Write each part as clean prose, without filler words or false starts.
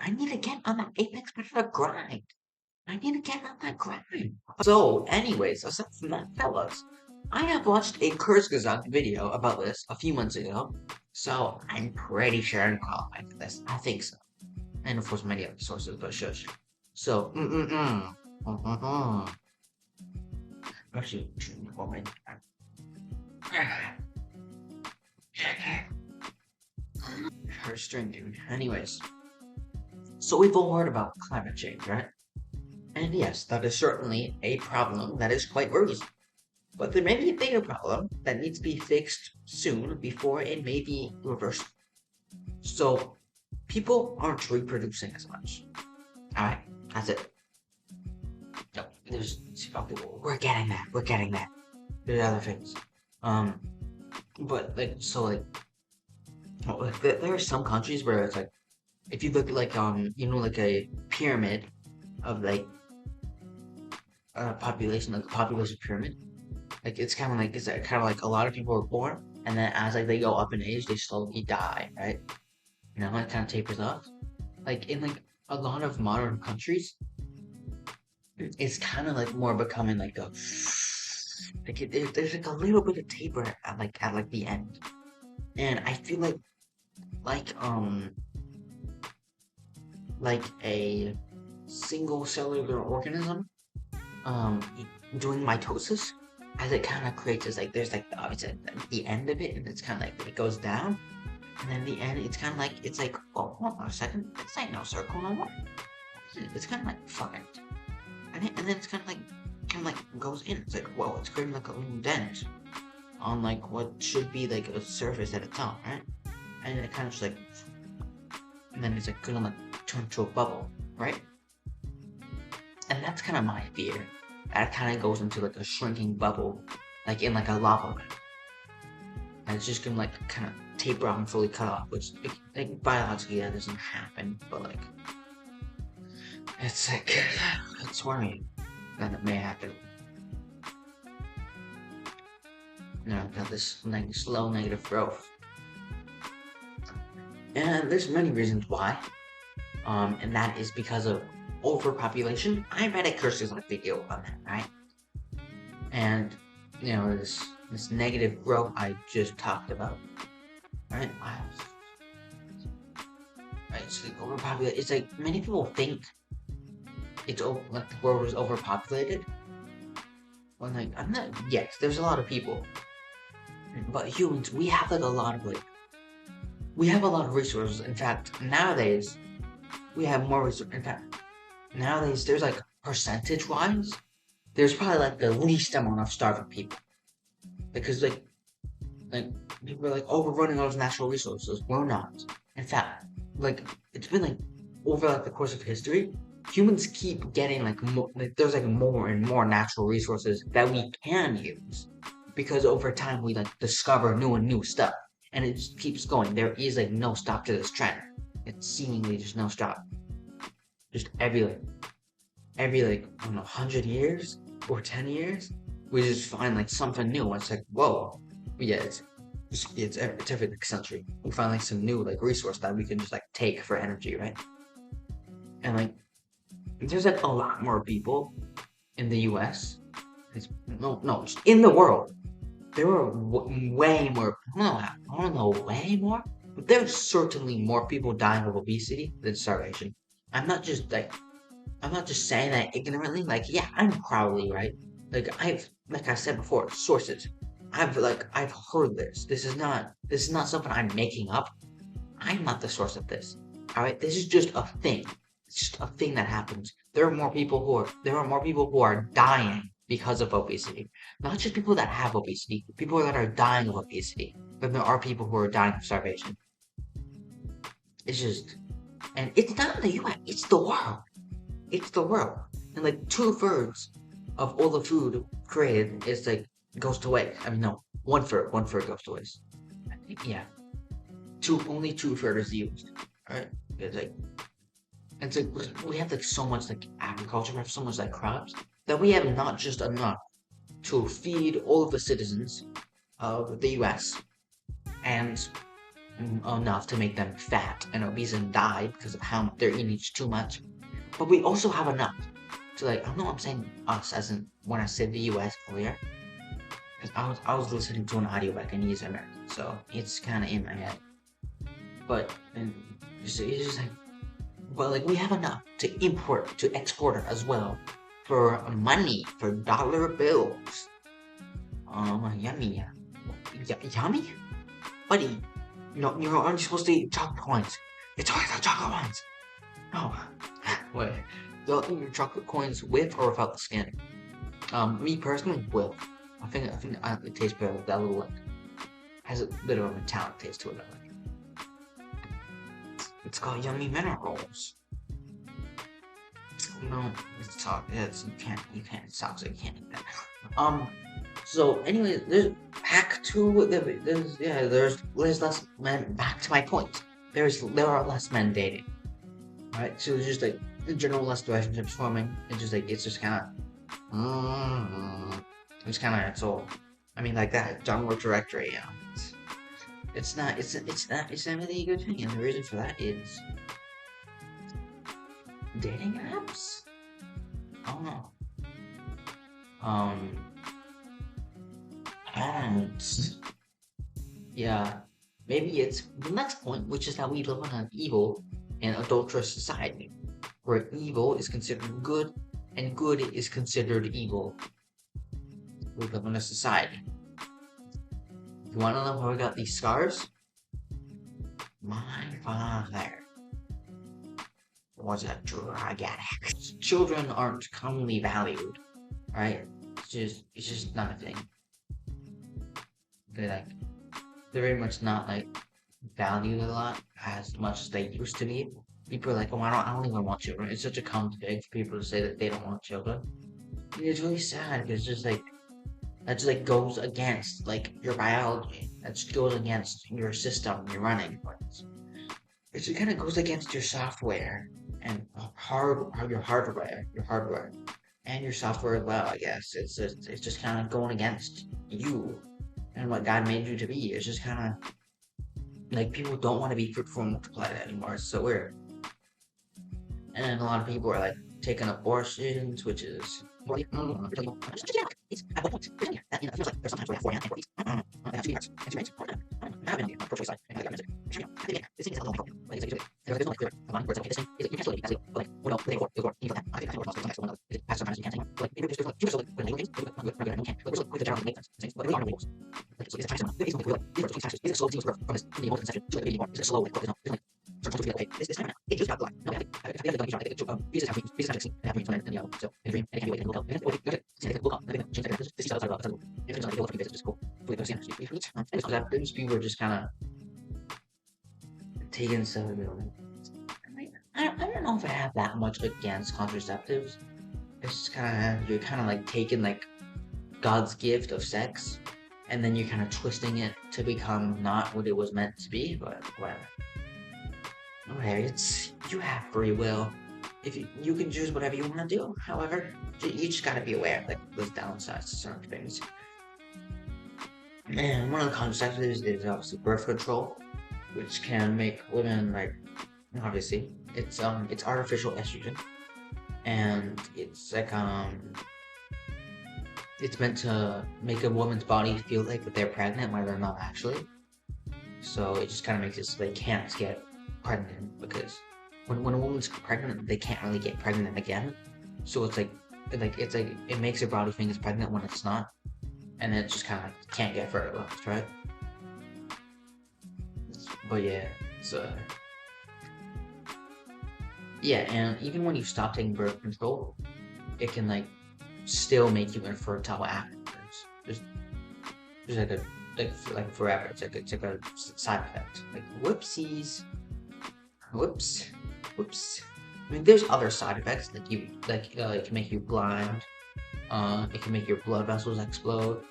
I need to get on that apex predator grind. I need to get on that grind. So, anyways, aside from that, fellas, I have watched a Kurzgesagt video about this a few months ago, so I'm pretty sure I'm qualified for this. I think so. And of course, many other sources, but shush. So, Actually, one minute. Her string, dude. Anyways, so we've all heard about climate change, right? And yes, that is certainly a problem that is quite worrisome. But there may be a bigger problem that needs to be fixed soon before it may be reversed. So, people aren't reproducing as much. Alright, that's it. No, there's people. We're getting that. We're getting that. There's other things. Um, but like, so like, there are some countries where it's like, if you look at like, like a pyramid of like population, like a population pyramid. Like it's kind of like a lot of people are born, and then as like they go up in age, they slowly die, right? You know, it kind of tapers off. Like in like a lot of modern countries, it's kind of like more becoming like a there's like a little bit of taper at like the end, and I feel like like a single cellular organism doing mitosis as it kind of creates this like there's like it's at the end of it and it's kind of like it goes down and then the end it's kind of like it's like oh hold on a second it's like no circle no more it's kind of like fuck it and then it's kind of like goes in it's like whoa it's creating like a little dent on like what should be like a surface at the top right and it kind of just like and then it's like gonna like turn to a bubble right and that's kind of my fear that kind of goes into like a shrinking bubble, like in like a lava lamp. And it's just gonna like kind of taper off and fully cut off, which like biologically that doesn't happen, but like it's like it's worrying that it may happen. You know, got this like slow negative growth, and there's many reasons why. And that is because of overpopulation. I read a Curses like video on that, right? And you know this negative growth I just talked about, right? Right, so like overpopulated. It's like many people think it's like the world is overpopulated. When like I'm not. Yes, there's a lot of people, but humans we have like a lot of like we have a lot of resources. In fact, nowadays we have more resources. In fact, nowadays there's like percentage wise there's probably like the least amount of starving people because like people are like oh we're running out of natural resources we're not in fact like it's been like over like the course of history humans keep getting like more like there's like more and more natural resources that we can use because over time we like discover new and new stuff and it just keeps going there is like no stop to this trend it's seemingly just no stop just every like I don't know 100 years or 10 years, we just find like something new. It's like whoa, yeah, it's every like, century. We find like some new like resource that we can just like take for energy, right? And like there's like a lot more people in the U.S. No, just in the world. There are way more. I don't know, way more. But there's certainly more people dying of obesity than starvation. I'm not just like I'm not just saying that ignorantly. Like, yeah, I'm probably right. Like I said before, sources. I've heard this. This is not something I'm making up. I'm not the source of this. All right, this is just a thing. It's just a thing that happens. There are more people who are dying because of obesity. Not just people that have obesity, people that are dying of obesity. But there are people who are dying of starvation. It's just, and it's not the U.S. It's the world. It's the world. And like 2/3 of all the food created is like goes to waste. I mean no, one third goes to waste. I think yeah. Only 2/3 is used. Alright? It's like we have like so much like agriculture, we have so much like crops that we have not just enough to feed all of the citizens of the US and enough to make them fat and obese and die because of how they're eating too much. But we also have enough to like, I know I'm saying us as in when I said the US earlier, because I was listening to an audiobook and he's American, so it's kind of in my head. But and it's just like, well, like we have enough to import to export it as well for money for dollar bills. Yummy, yummy, buddy. No, you're only supposed to eat chocolate coins. It's always the chocolate ones. No, wait. Y'all eat your chocolate coins with or without the skin? Me personally, with. I think it tastes better with that little like has a bit of a metallic taste to it. I like. It's called yummy minerals. No, it's talk. It's you can't. It's toxic. You can't eat that. So anyway, there's back to there's less men. Back to my point. There are less men dating. Right. So it's just like in general less relationships forming. It's just kind of. It's kind of it's all. I mean, like that downward trajectory. It's not really a good thing, and the reason for that is dating apps. I don't know. Um, and yeah, maybe it's the next point, which is that we live in an evil and adulterous society, where evil is considered good and good is considered evil. We live in a society. You want to know how I got these scars? My father was a drug addict. Children aren't commonly valued, right? It's just not a thing. They're like they're very much not like valued a lot as much as they used to be. People are like, oh, I don't even want children. It's such a common thing for people to say that they don't want children. And it's really sad because just like that just like goes against like your biology. That just goes against your system you're running. It just kind of goes against your software and your hardware, and your software as well. I guess it's just kind of going against you and what God made you to be. It's just kind of like people don't want to be fruitful and multiplied anymore. It's so weird. And then a lot of people are like taking abortions, which is people are just kind of taking stuff. I don't know if I have that much against contraceptives. It's just kind of you're kind of like taking like God's gift of sex, and then you're kind of twisting it to become not what it was meant to be. But whatever. Okay, it's you have free will. If you can choose whatever you want to do. However, you just gotta be aware of like those downsides to certain things. And one of the contraceptives is obviously birth control, which can make women like obviously it's artificial estrogen, and it's meant to make a woman's body feel like that they're pregnant when they're not actually. So it just kind of makes it so they can't get pregnant because when a woman's pregnant, they can't really get pregnant again. So it's like it makes your body think it's pregnant when it's not, and then it just kind of can't get fertilized, right? But yeah, so yeah, and even when you stop taking birth control, it can like still make you infertile afterwards. Just like forever. It's like a side effect. Like whoopsies. Whoops. Whoops. I mean, there's other side effects it can make you blind. It can make your blood vessels explode.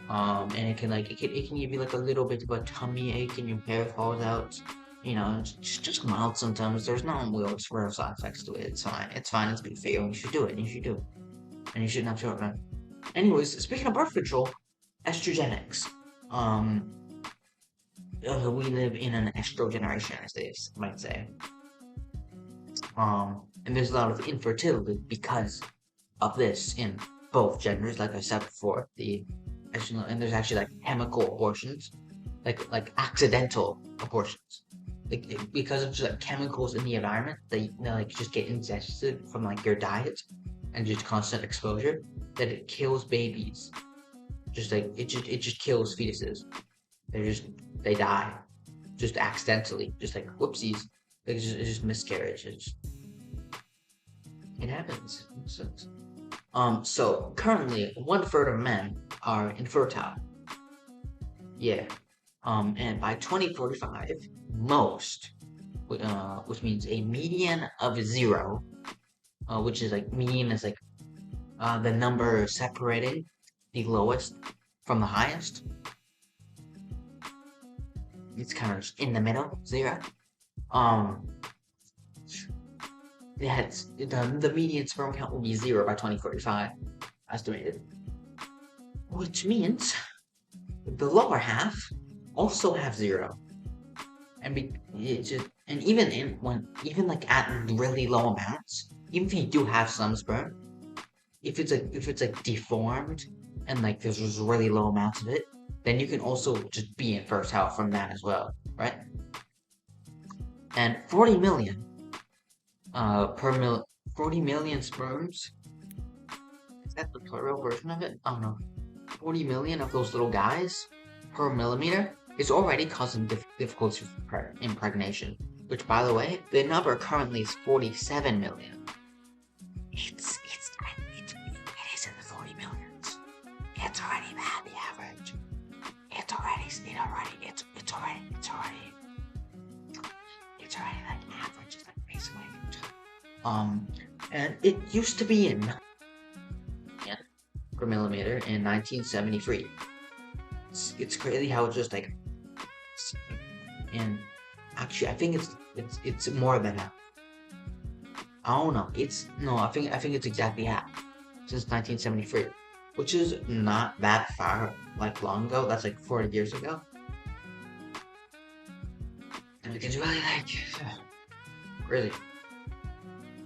And it can give you like a little bit of a tummy ache and your hair falls out. It's just mild symptoms. There's no real side effects to it. It's fine. It's fine. It's good for you. You should do it. And you should do it. And you shouldn't have children. Anyways, speaking of birth control, estrogenics. Um, we live in an estro generation, as they might say. And there's a lot of infertility because of this in both genders, like I said before. And there's actually like chemical abortions, like accidental abortions, because of just like chemicals in the environment. They like just get ingested from like your diet and just constant exposure, that it kills babies. Just like it just kills fetuses. They die just accidentally, just like whoopsies. It's just miscarriage. It happens. It sucks. So currently, 1/3 of men are infertile. Yeah. And by 2045, most, which means a median of 0, which is like median is like the number separating the lowest from the highest. It's kind of just in the middle, 0. Um, the median sperm count will be 0 by 2045, estimated. Which means the lower half also have 0. And even like at really low amounts, even if you do have some sperm, if it's like deformed and like there's just really low amounts of it, then you can also just be infertile from that as well, right? And 40 million 40 million sperms, is that the plural version of it? I don't know. 40 million of those little guys per millimeter is already causing difficulties with impregnation, which, by the way, the number currently is 47 million. It is in the 40 millions. It's already bad, the average. It's already like average, is like basically. And it used to be in per millimeter in 1973. It's crazy how it's just like, and actually I think it's more than that. I don't know. I think it's exactly half since 1973, which is not that far like long ago. That's like 40 years ago. And it's really like really,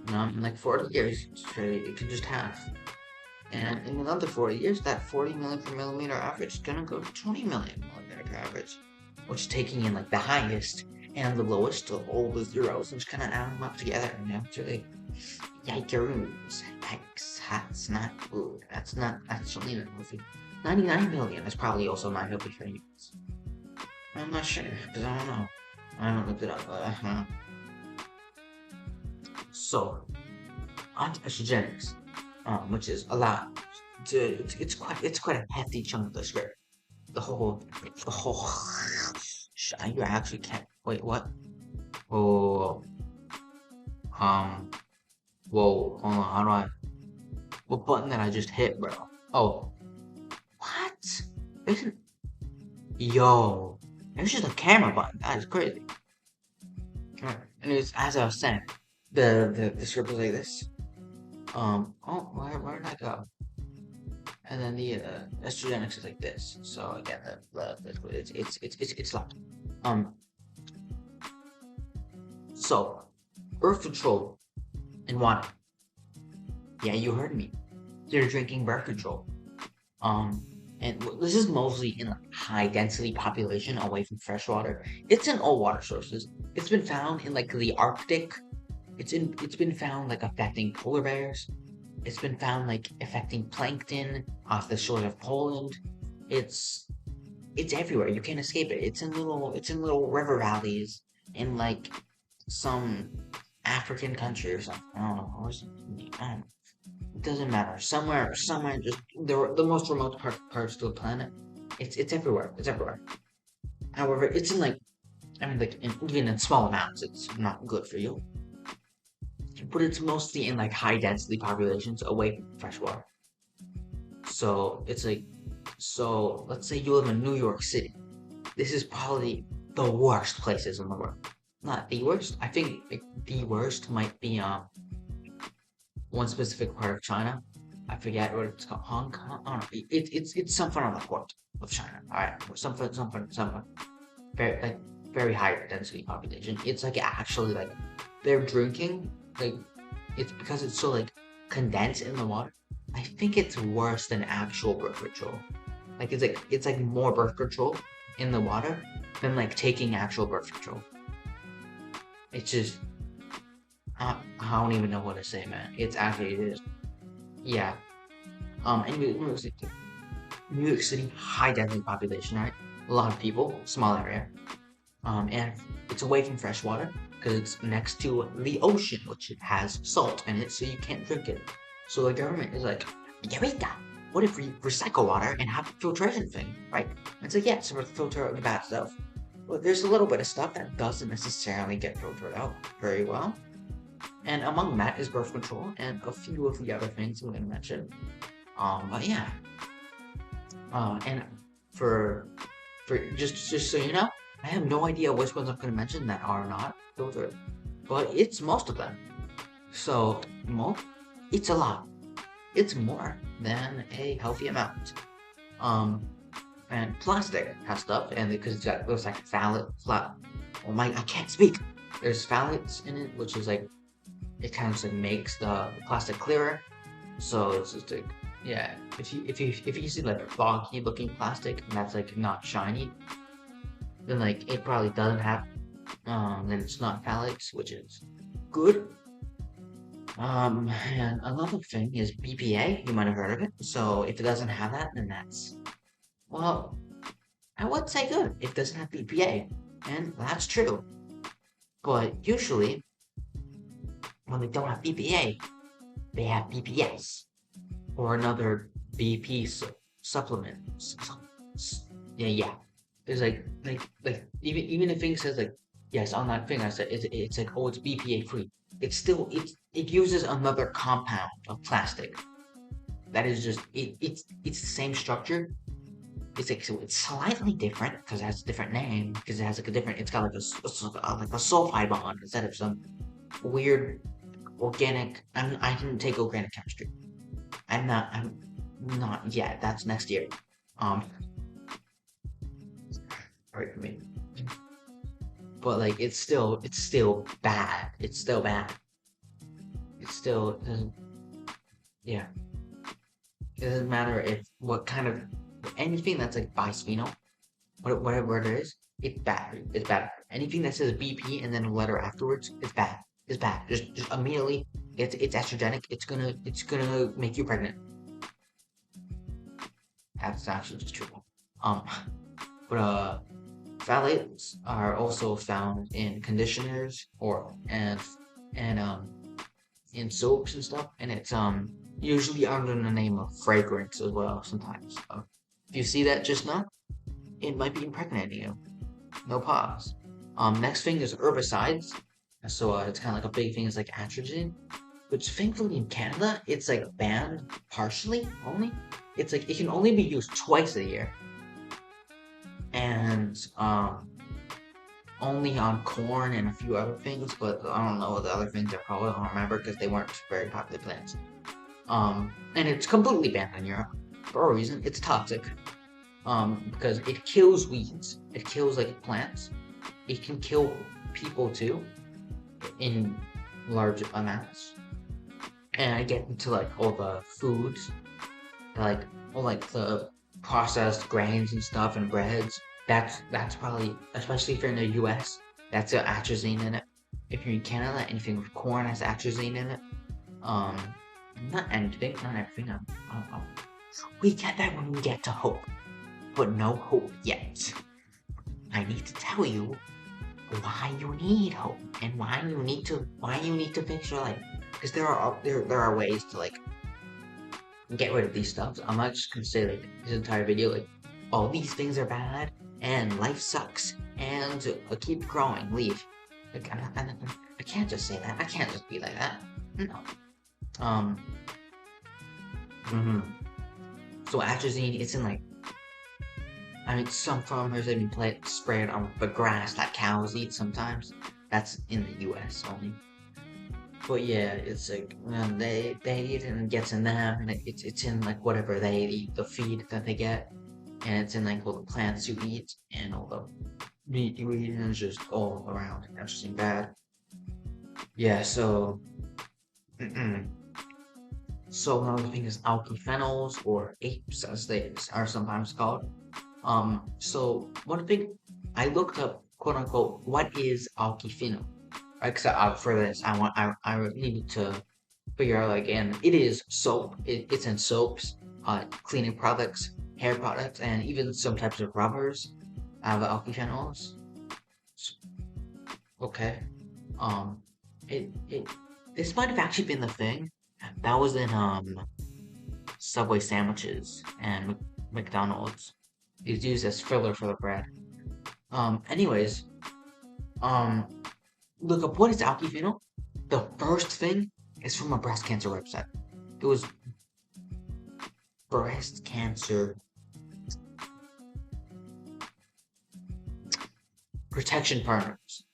in like 40 years, it could just half. And in another 40 years, that 40 million per millimeter average is gonna go to 20 million millimeter per average, which is taking in like the highest and the lowest of all the zeros and just kind of adding them up together. It's really yikes. Yikes. That's not good. That's not actually not healthy. 99 million is probably also not healthy for humans. I'm not sure, because I don't know. I haven't looked it up. So, on to estrogenics, which is a lot. It's quite a hefty chunk of the script. The whole. You actually can't. Wait, what? Whoa. Whoa. Hold on. How do I? What button did I just hit, bro? Oh. What? Isn't? Yo. It's just a camera button. That is crazy. Anyways, as I was saying, the script was like this. Oh, where did I go? And then the estrogenics is like this. So again, it's locked. So birth control and water. Yeah, you heard me. They're drinking birth control. And this is mostly in a high density population away from fresh water. It's in all water sources. It's been found in like the Arctic. It's been found like affecting polar bears. It's been found like affecting plankton off the shores of Poland. It's everywhere. You can't escape it. It's in little river valleys in like some African country or something. I don't know. It doesn't matter. Somewhere, just the most remote parts of the planet. It's everywhere. It's everywhere. However, it's in like, even in small amounts, it's not good for you. But it's mostly in like high density populations away from fresh water. So it's like, let's say you live in New York City. This is probably the worst places in the world. Not the worst. I think like, the worst might be one specific part of China. I forget what it's called. Hong Kong. I don't know. It's something on the port of China. All right, something. very very high density population. It's like actually like they're drinking like it's because it's so like condensed in the water. I think it's worse than actual birth control. Like it's like more birth control in the water than like taking actual birth control. It's just I don't even know what to say, man. It's actually it is. Yeah. Anyway, New York City, high density population, right? A lot of people, small area. And it's away from fresh water because it's next to the ocean, which has salt in it, so you can't drink it. So the government is like, Eureka! What if we recycle water and have a filtration thing, right? And so yeah, so we filter out the bad stuff. But there's a little bit of stuff that doesn't necessarily get filtered out very well. And among that is birth control and a few of the other things I'm gonna mention. But yeah. And for just so you know, I have no idea which ones I'm gonna mention that are not filtered, but it's most of them. So it's a lot. It's more than a healthy amount. Um, and plastic has stuff, and because it's got looks like flat. Oh my, I can't speak. There's phthalates in it, which is like it kind of just like makes the plastic clearer. So it's just like yeah, if you see like a foggy looking plastic and that's like not shiny, then like it probably doesn't have then it's not phthalates, which is good. And another thing is BPA. You might have heard of it. So if it doesn't have that, then that's well, I would say good. If it doesn't have BPA, and that's true. But usually when they don't have BPA, they have BPS or another BP supplement. Yeah, yeah. It's like even if thing says like yes on that thing I said it's like oh it's BPA free. It's still it uses another compound of plastic that is just it's the same structure. It's like so it's slightly different because it has a different name because it has like a different it's got like like a sulfide bond instead of some weird organic. I didn't take organic chemistry. I'm not yet. That's next year. Um, right for me. But like it's still bad. It's still bad. It's still it doesn't yeah. It doesn't matter if what kind of anything that's like bisphenol, whatever it is, it's bad. It's bad. Anything that says BP and then a letter afterwards, it's bad. It's bad. Just immediately it's estrogenic. It's gonna make you pregnant. That's actually just true. Um, but phthalates are also found in conditioners or and in soaps and stuff, and it's usually under the name of fragrance as well sometimes. If you see that just now, it might be impregnating you. No pause. Next thing is herbicides. So it's kind of like a big thing is like atrazine, which thankfully in Canada it's like banned partially only. It's like it can only be used twice a year, and only on corn and a few other things, but I don't know the other things I probably don't remember because they weren't very popular plants. And it's completely banned in Europe for a reason. It's toxic. Because it kills weeds. It kills like plants. It can kill people too, in large amounts. And I get into like all the foods, like all like the processed grains and stuff and breads. That's probably especially if you're in the U.S. That's got atrazine in it. If you're in Canada, anything with corn has atrazine in it. Um, not anything, not everything. We get that when we get to hope, but no hope yet. I need to tell you why you need hope and why you need to fix your life. Because there are ways to like get rid of these stuff. I'm not just gonna say like this entire video like, oh these things are bad and life sucks and keep growing, leave. Like I can't just say that. I can't just be like that. No. Um. So atrazine, it's in like I mean, some farmers even spray it on the grass that cows eat sometimes. That's in the U.S. only. But yeah, it's like they eat it and it gets in them, and it's in like whatever they eat, the feed that they get, and it's in like all the plants you eat and all the meat eating is just all around interesting bad. Yeah, so so another thing is alkyphenols or apes as they are sometimes called. So one thing I looked up, quote unquote, what is alkyphenol? Right, because for this I needed to figure out like, and it is soap. It's in soaps, cleaning products, hair products, and even some types of rubbers have alkyphenols. Okay. Um, it this might have actually been the thing that was in Subway sandwiches and McDonald's. It's used as filler for the bread. Anyways, um, look up what is alkyphenol. The first thing is from a breast cancer website. It was breast cancer protection partners.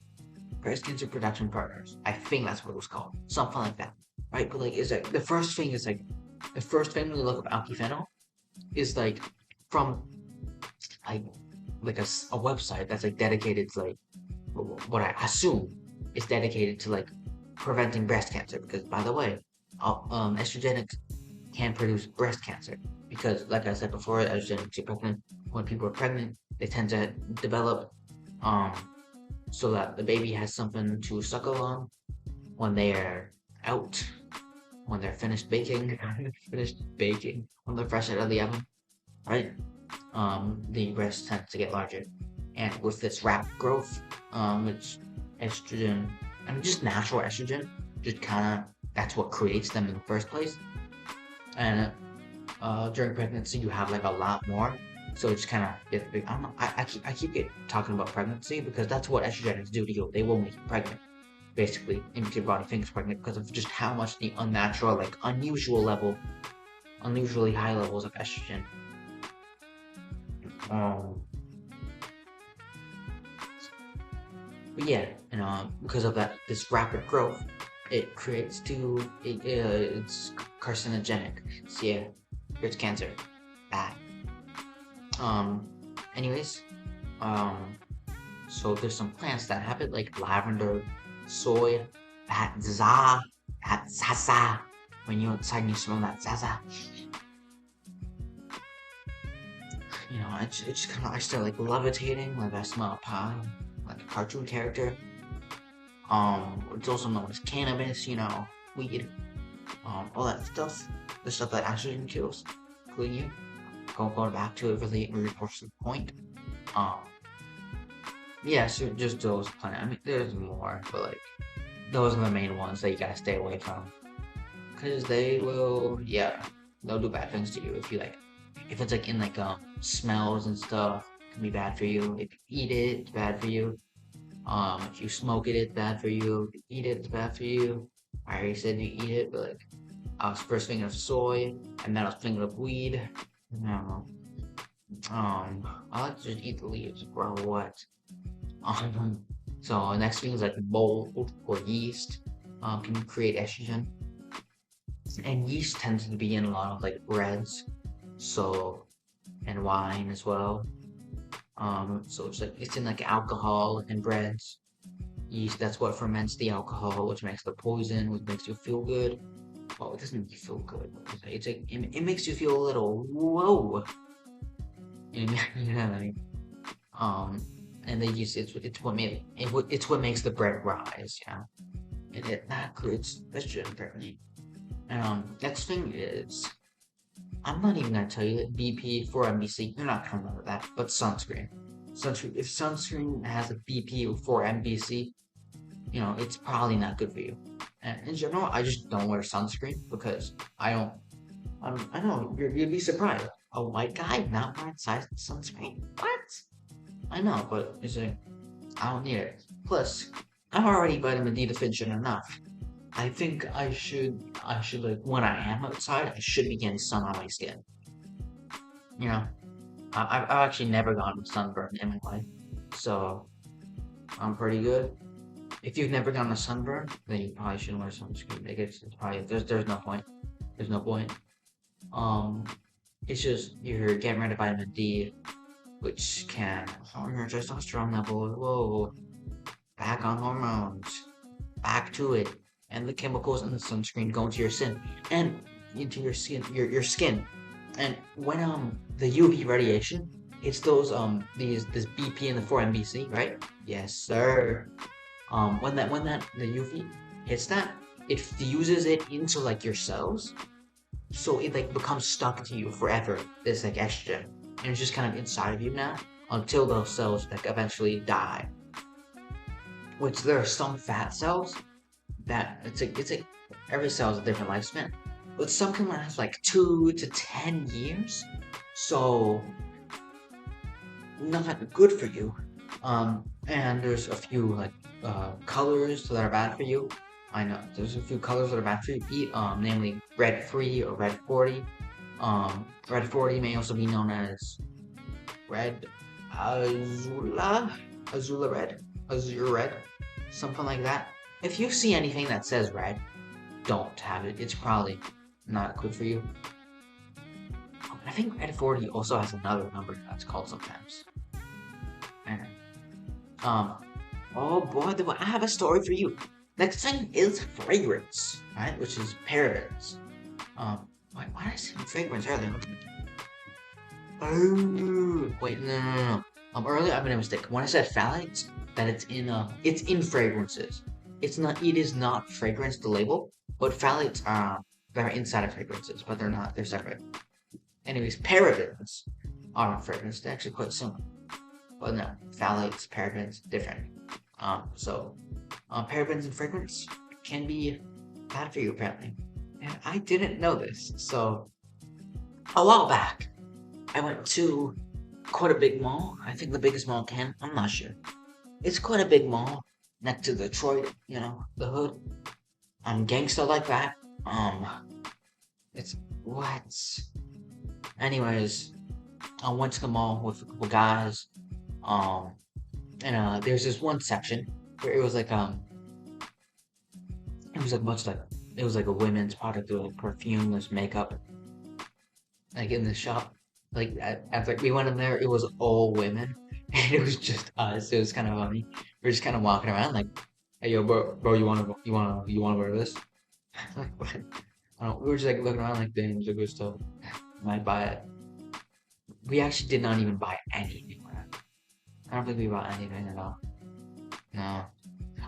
Breast cancer protection partners. I think that's what it was called. Something like that. Right? But like, is like the first thing is like the first thing when you look up alkyphenol is like from like a website that's like dedicated to like what I assume is dedicated to like preventing breast cancer. Because by the way, estrogenics can produce breast cancer. Because like I said before, estrogenics are pregnant. When people are pregnant, they tend to develop um so that the baby has something to suckle on when they are out, when they're finished baking, when they're fresh out of the oven, right? The breast tends to get larger. And with this rapid growth, it's estrogen, I mean, just natural estrogen, just kind of, that's what creates them in the first place. And during pregnancy, you have like a lot more. So it's kind of gets big. I don't know. I keep talking about pregnancy because that's what estrogenics do to you. They will make you pregnant, basically, and make your body think it's pregnant because of just how much the unnatural, like unusually high levels of estrogen. Um, but yeah, because of that, this rapid growth, it's carcinogenic. So yeah, it's cancer. Bad. Um, anyways, um, so there's some plants that have it, like lavender, soy, that zaza. When you're outside and you smell that zaza, it's just kind of, I start like levitating, like I smell a pie, like a cartoon character. It's also known as cannabis, weed, all that stuff, the stuff that estrogen kills, including you. Going back to it really reinforces the point. Um, yeah, so just those plants. I mean, there's more, but like those are the main ones that you gotta stay away from, because they'll do bad things to you if it's like in like smells and stuff. It can be bad for you. If you eat it, it's bad for you. If you smoke it, it's bad for you. If you eat it, it's bad for you. I already said you eat it, but like I was first thinking of soy, and then I was thinking of weed. No. I like to just eat the leaves, grow what. So next thing is like mold or yeast. Can create estrogen, and yeast tends to be in a lot of like breads, so and wine as well. So it's in like alcohol and breads. Yeast, that's what ferments the alcohol, which makes the poison, which makes you feel good. Well, it doesn't make you feel good. It's like it makes you feel a little whoa. You know what I mean? And they use it's what makes the bread rise. Yeah, and that creates estrogen apparently. Next thing is, I'm not even gonna tell you that BP for MBC. You're not gonna remember that, but sunscreen. Sunscreen. If sunscreen has a BP for MBC, it's probably not good for you. And in general, I just don't wear sunscreen because I don't. I know you'd be surprised. A white guy not wearing sunscreen? What? I know, but I don't need it. Plus, I'm already vitamin D deficient enough. I think I should like when I am outside, I should be getting sun on my skin. You know, I've actually never gotten sunburn in my life, so I'm pretty good. If you've never gotten a sunburn, then you probably shouldn't wear sunscreen. I guess it's probably there's no point. There's no point. Um, it's just you're getting rid of vitamin D. which can harm your testosterone levels. Whoa, back on hormones, back to it, and the chemicals in the sunscreen go into your skin and into your skin, your skin. And when the UV radiation hits those this BP and the 4-MBC, right? Yes, sir. When that the UV hits that, it fuses it into like your cells, so it like becomes stuck to you forever. This like estrogen, and it's just kind of inside of you now until those cells like eventually die. Which there are some fat cells that it's like every cell has a different lifespan, but some can last like 2 to 10 years. So not good for you. And there's a few like colors that are bad for you. I know there's a few colors that are bad for you. Eat namely red 3 or red 40. Red 40 may also be known as red azula red, azure red, something like that. If you see anything that says red, don't have it. It's probably not good for you. I think red 40 also has another number that's called sometimes. And, um, oh boy, I have a story for you. Next thing is fragrance, right? Which is parabens. Why did I say fragrance earlier? Oh, wait, no. Earlier I made a mistake. When I said phthalates, that it's in fragrances. It is not fragrance, the label, but phthalates are, they're inside of fragrances, but they're not, they're separate. Anyways, parabens are in fragrance. They're actually quite similar. But no, phthalates, parabens, different. Parabens in fragrance can be bad for you apparently. And I didn't know this. So, a while back, I went to quite a big mall. I think the biggest mall in Canada. I'm not sure. It's quite a big mall next to Detroit, the hood. I'm gangsta like that. It's what? Anyways, I went to the mall with a couple guys. And there's this one section where it was like it was like much like it was like a women's product. There was like perfume, there's makeup, like in the shop. Like after we went in there, it was all women, and it was just us. It was kind of funny. We're just kind of walking around like, "Hey, yo, bro, you wanna wear this?" Like, what? I don't. We were just like looking around like, "Damn, it's a good stuff. Might buy it." We actually did not even buy anything. I don't think we bought anything at all. No.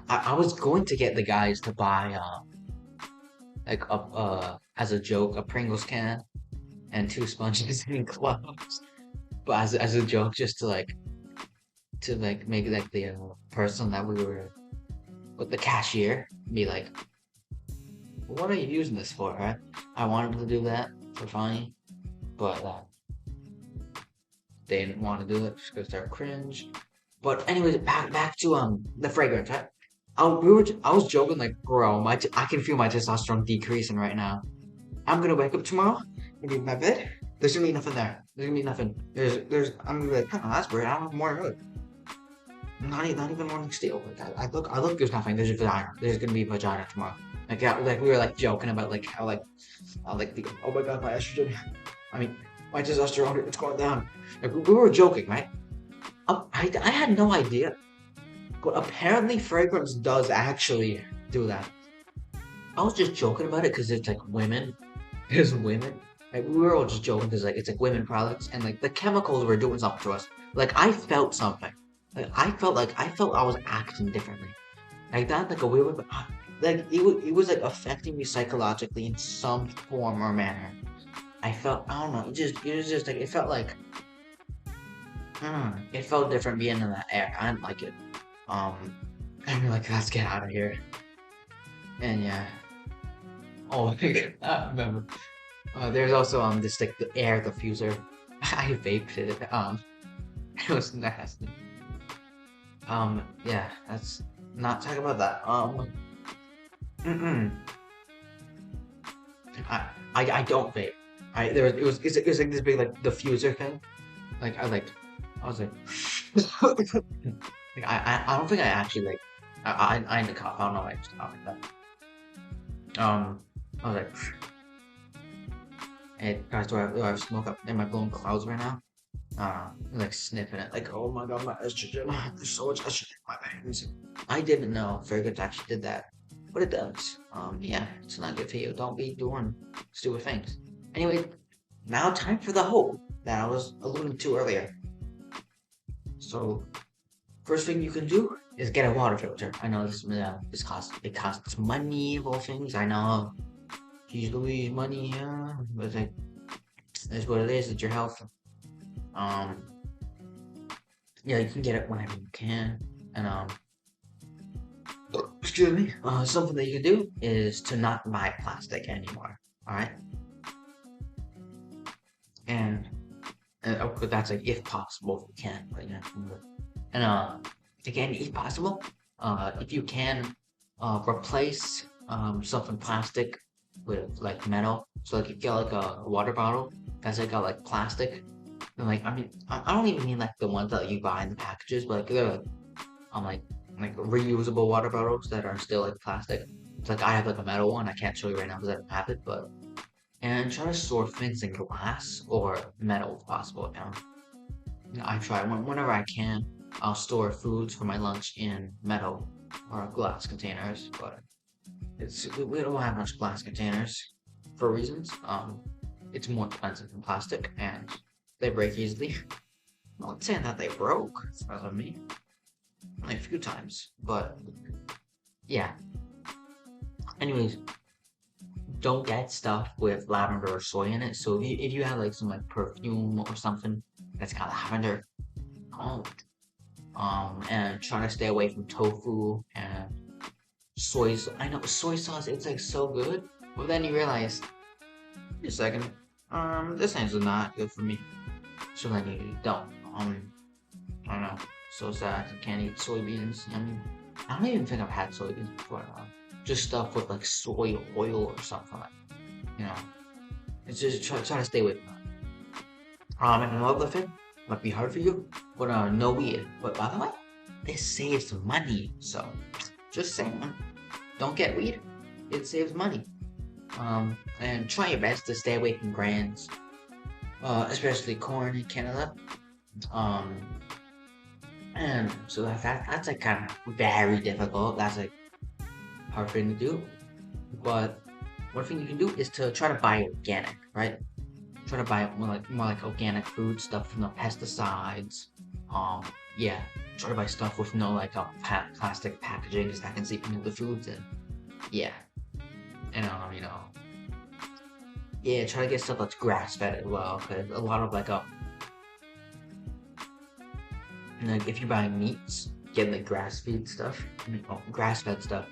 I was going to get the guys to buy like as a joke a Pringles can and 2 sponges and gloves, but as a joke just to make like the person that we were with the cashier be like, what are you using this for, right? I wanted to do that for funny, but they didn't want to do it just because they're cringe. But anyways, back to the fragrance, right? I was joking like, bro, I can feel my testosterone decreasing right now. I'm gonna wake up tomorrow, gonna be in my bed. There's gonna be nothing there. There's gonna be nothing. I'm gonna be like, oh, that's weird. I don't have more of it. Not even morning steel. Like I look. There's nothing. There's a vagina. There's gonna be a vagina tomorrow. Like yeah, like we were like joking about like how like the oh my god, my estrogen. I mean, my testosterone, it's going down. Like we were joking, right? I had no idea, but apparently fragrance does actually do that. I was just joking about it because it's like women. It's women. Like we were all just joking because like it's like women products and like the chemicals were doing something to us. Like I felt something. I felt I was acting differently. Like that, like a weird, like it was like affecting me psychologically in some form or manner. I felt I don't know. It was just like it felt like it felt different being in that air. I didn't like it. And we're like, let's get out of here. And yeah. Oh my god, I remember. There's also this like the air diffuser. I vaped it. It was nasty. Yeah, let's not talk about that. Mm-mm. I don't vape. It was like this big like diffuser thing. Like I was like, like I don't think I actually like I in the cough. I don't know why I just coughed like that. I was like, hey guys, do I have smoke up? Am I blowing clouds right now? like sniffing it, like, oh my god, my estrogen, there's so much estrogen in my veins. I didn't know very good actually did that, but it does. Yeah, it's not good for you. Don't be doing stupid things. Anyway, now time for the hope that I was alluding to earlier. So, first thing you can do is get a water filter. I know this costs money of all things. I know, geez Louise, money, but it's like, it's what it is. It's your health. Um, yeah, you can get it whenever you can. And excuse me. Something that you can do is to not buy plastic anymore. All right, and of course that's like if possible, if you can. But yeah, and again, if possible, if you can, replace something plastic with like metal. So like if you get like a water bottle that's like got like plastic. And like I mean, I don't even mean like the ones that you buy in the packages, but like they're like on like reusable water bottles that are still like plastic. It's like I have like a metal one. I can't show you right now because I don't have it, but and try to store things in glass or metal if possible. I try whenever I can. I'll store foods for my lunch in metal or glass containers, but we don't have much glass containers for reasons. It's more expensive than plastic and they break easily. I'm not saying that they broke, as of me, only a few times, but yeah. Anyways, don't get stuff with lavender or soy in it. So if you have like some like perfume or something that's got lavender, don't. And try to stay away from tofu and soy. I know soy sauce. It's like so good, but then you realize, wait a second, this is not good for me. So then you don't. I don't know. So sad. I can't eat soybeans. I mean, I don't even think I've had soybeans before. Just stuff with like soy oil or something like, you know. It's just try to stay away from that. And another thing might be hard for you, but no weed. But by the way, this saves money. So just saying, don't get weed. It saves money. And try your best to stay away from grains, especially corn in Canada. Um, and so that's like kind of very difficult. That's like hard thing to do. But one thing you can do is to try to buy organic, right? Try to buy more like organic food stuff with no pesticides. Yeah. Try to buy stuff with no like plastic packaging because that can seep into the foods and yeah. And yeah, try to get stuff that's grass fed as well because a lot of like if you're buying meats, get the grass fed stuff, grass fed stuff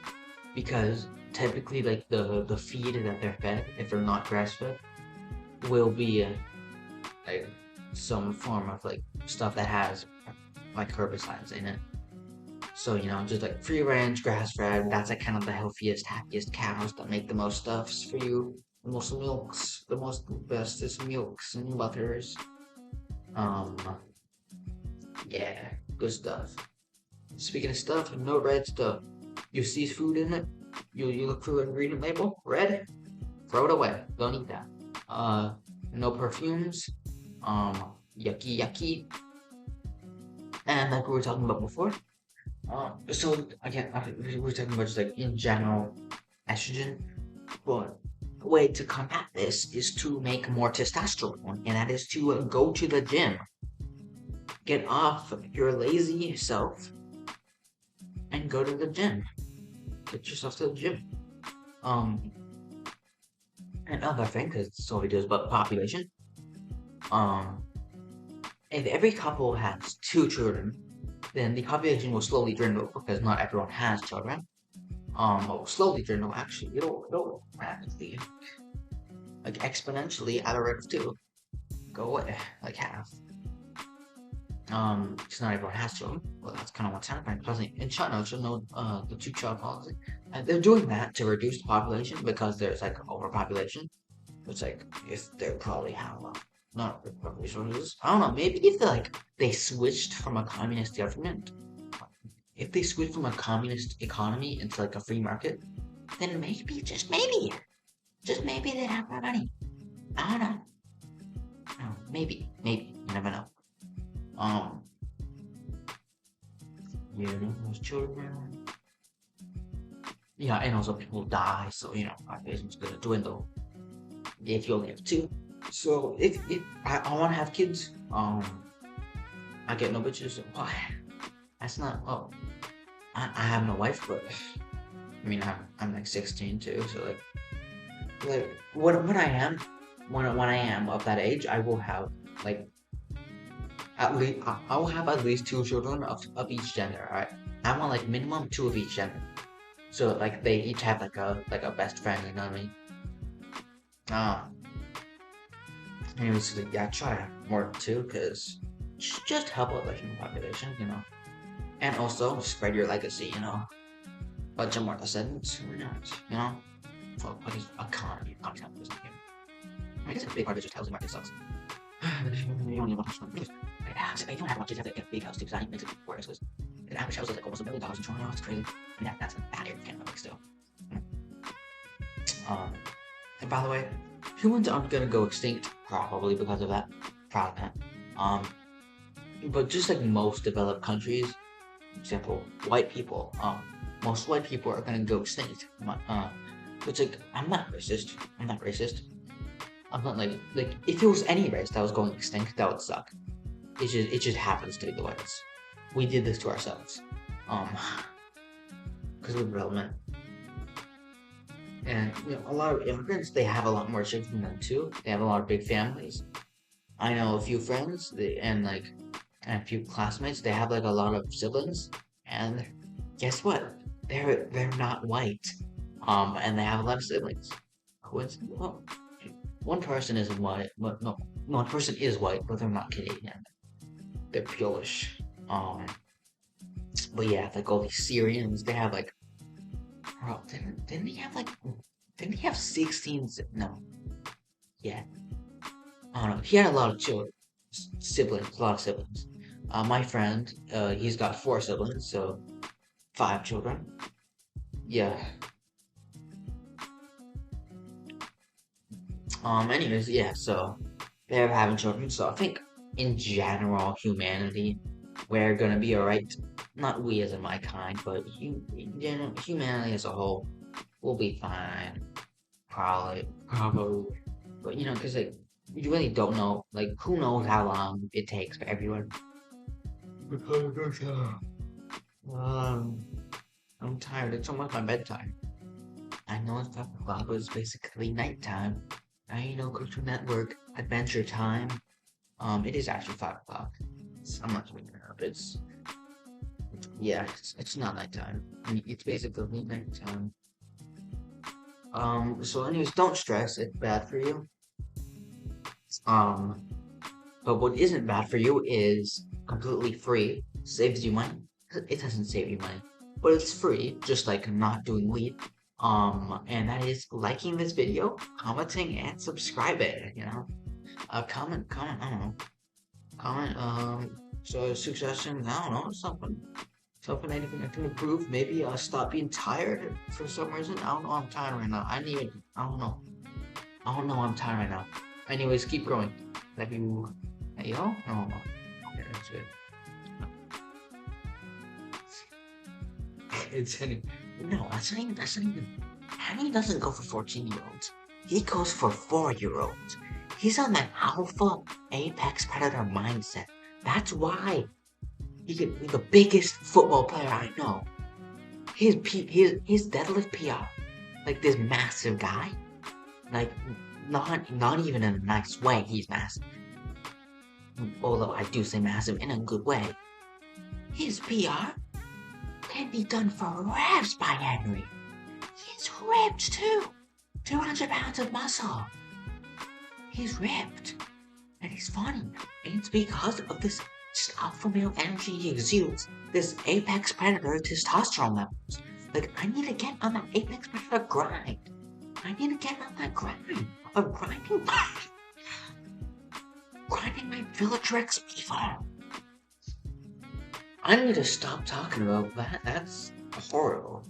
because typically like the feed that they're fed if they're not grass fed will be like some form of like stuff that has like herbicides in it. So just like free range, grass fed. That's like kind of the healthiest, happiest cows that make the most stuffs for you. The most milks, the most bestest milks and butters. Um, yeah, good stuff. Speaking of stuff, no red stuff. You see food in it, you look through an ingredient label, red, throw it away. Don't eat that. No perfumes. Yucky, yucky. And like we were talking about before. So again, we were talking about just like in general estrogen, but a way to combat this is to make more testosterone, and that is to go to the gym. Get off your lazy self and go to the gym. Get yourself to the gym. Um, Another thing, because it's all we do is about population. Um, if every couple has 2 children, then the population will slowly dwindle because not everyone has children. Well, slowly dwindle actually. It'll rapidly, like exponentially at a rate of 2, go away, like half. Because not everyone has children. Well, that's kind of what's happening. Plus, in China, you know, the 2-child policy, and they're doing that to reduce the population because there's like overpopulation. It's like if they're probably have not resources. I don't know. Maybe if they switched from a communist government, if they switched from a communist economy into like a free market, then maybe just maybe they'd have more money. I don't know. Maybe you never know. Um, those children. Yeah, and also people die, so population's gonna dwindle if you only have two. So if I want to have kids, I get no bitches. Why? That's not. Oh, I have no wife, but I mean I'm like 16 too, so like when I am when I am of that age, I will have like at least I will have at least two children of each gender. All right, I want like minimum two of each gender. So like they each have like a best friend, you know what I mean? Um, anyways, so, yeah, try to have more than two, cause just help out the human population. And also spread your legacy, bunch of more descendants, why not? For what is economy doesn't give. I guess a big part of it just housing market sucks. You don't even want to you don't have much, you have to get a big house too, because that makes it worse, because the average house is like almost $1 million in Toronto. It's crazy. I mean, that's a bad area of Canada, but still. And by the way, humans aren't gonna go extinct probably because of that. Probably not. But just like most developed countries, for example, white people, most white people are gonna go extinct. It's like I'm not racist. I'm not racist. I'm not like if it was any race that was going extinct, that would suck. It just happens to be the whites. We did this to ourselves. Because we're development. And a lot of immigrants, they have a lot more children than two. They have a lot of big families. I know a few friends, and a few classmates. They have like a lot of siblings, and guess what? They're not white. And they have a lot of siblings. Coincidence? Well, one person isn't white, but no, one person is white, but they're not Canadian. They're Polish. But yeah, like all these Syrians, they have like, bro, didn't they have 16? No, yeah, I don't know. He had a lot of children, siblings, a lot of siblings. My friend, he's got 4 siblings, so 5 children. Yeah. Anyways, yeah. So they're having children. So I think in general, humanity, we're gonna be alright. Not we as in my kind, but humanity as a whole will be fine. Probably. But because like you really don't know, like who knows how long it takes for everyone. I'm tired. It's almost my bedtime. I know it's 5 o'clock, but it's basically nighttime. Cartoon Network, Adventure Time. It is actually 5 o'clock. I'm not waking up. It's not nighttime. I mean, it's basically nighttime. So anyways, don't stress. It's bad for you. Um, but what isn't bad for you is completely free. Saves you money. It doesn't save you money, but it's free. Just like not doing weed. And that is liking this video, commenting, and subscribing. Comment. I don't know. Comment. So suggestions. I don't know. Something, anything I can improve. Maybe stop being tired for some reason. I don't know. I'm tired right now. I don't know. I don't know. I'm tired right now. Anyways, keep growing. Love you. Hey, yo? Oh, okay, that's good. No, that's not even. Henry doesn't go for 14-year-olds. He goes for 4-year-olds. He's on that alpha apex predator mindset. That's why he could be the biggest football player I know. His deadlift PR, like this massive guy, like not even in a nice way. He's massive. Although I do say massive in a good way. His PR can be done for reps by Henry. He's ripped too. 200 pounds of muscle. He's ripped. And he's funny. And it's because of this alpha male energy he exudes. This apex predator testosterone levels. Like, I need to get on that apex predator grind. I need to get on that grind of grinding my Villatrix beaver. I need to stop talking about that. That's horrible.